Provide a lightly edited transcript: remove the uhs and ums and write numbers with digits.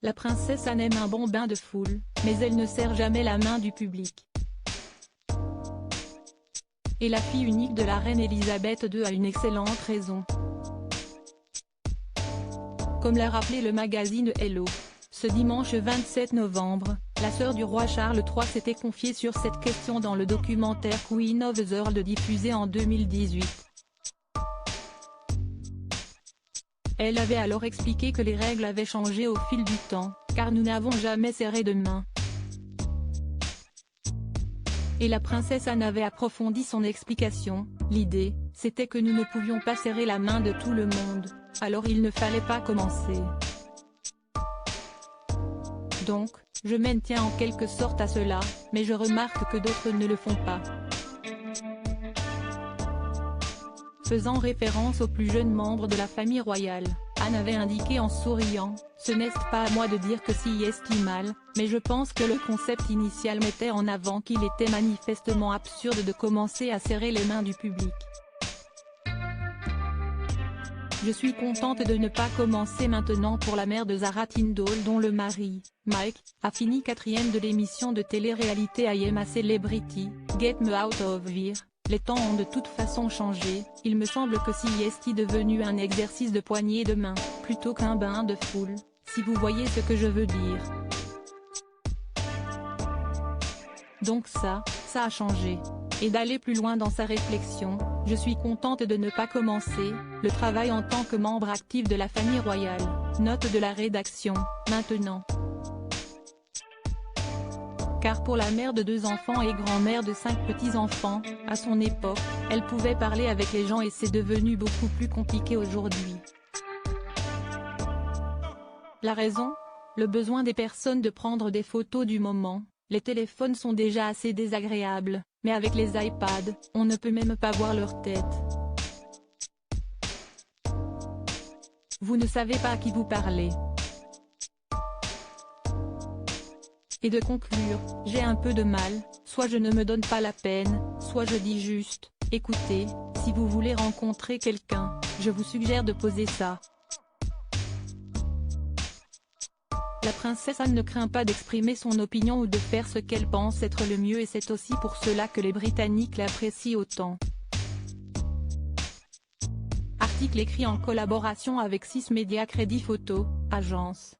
La princesse Anne aime un bon bain de foule, mais elle ne serre jamais la main du public. Et la fille unique de la reine Elisabeth II a une excellente raison. Comme l'a rappelé le magazine Hello, ce dimanche 27 novembre, la sœur du roi Charles III s'était confiée sur cette question dans le documentaire Queen of the World diffusé en 2018. Elle avait alors expliqué que les règles avaient changé au fil du temps, car nous n'avons jamais serré de main. Et la princesse Anne avait approfondi son explication: l'idée, c'était que nous ne pouvions pas serrer la main de tout le monde, alors il ne fallait pas commencer. Donc, je m'en tiens en quelque sorte à cela, mais je remarque que d'autres ne le font pas. Faisant référence aux plus jeunes membres de la famille royale, Anne avait indiqué en souriant: ce n'est pas à moi de dire que si est mal, mais je pense que le concept initial mettait en avant qu'il était manifestement absurde de commencer à serrer les mains du public. Je suis contente de ne pas commencer maintenant pour la mère de Zara Tindall dont le mari, Mike, a fini 4e de l'émission de télé-réalité I Am a Celebrity, Get Me Out of Here. Les temps ont de toute façon changé, il me semble que si est devenu un exercice de poignée de main, plutôt qu'un bain de foule, si vous voyez ce que je veux dire. Donc ça a changé. Et d'aller plus loin dans sa réflexion, je suis contente de ne pas commencer le travail en tant que membre actif de la famille royale, note de la rédaction, maintenant. Car pour la mère de 2 enfants et grand-mère de 5 petits-enfants, à son époque, elle pouvait parler avec les gens et c'est devenu beaucoup plus compliqué aujourd'hui. La raison ? Le besoin des personnes de prendre des photos du moment. Les téléphones sont déjà assez désagréables, mais avec les iPads, on ne peut même pas voir leur tête. Vous ne savez pas à qui vous parlez. Et de conclure, j'ai un peu de mal, soit je ne me donne pas la peine, soit je dis juste: écoutez, si vous voulez rencontrer quelqu'un, je vous suggère de poser ça. La princesse Anne ne craint pas d'exprimer son opinion ou de faire ce qu'elle pense être le mieux et c'est aussi pour cela que les Britanniques l'apprécient autant. Article écrit en collaboration avec 6 Médias Crédit Photo, agence.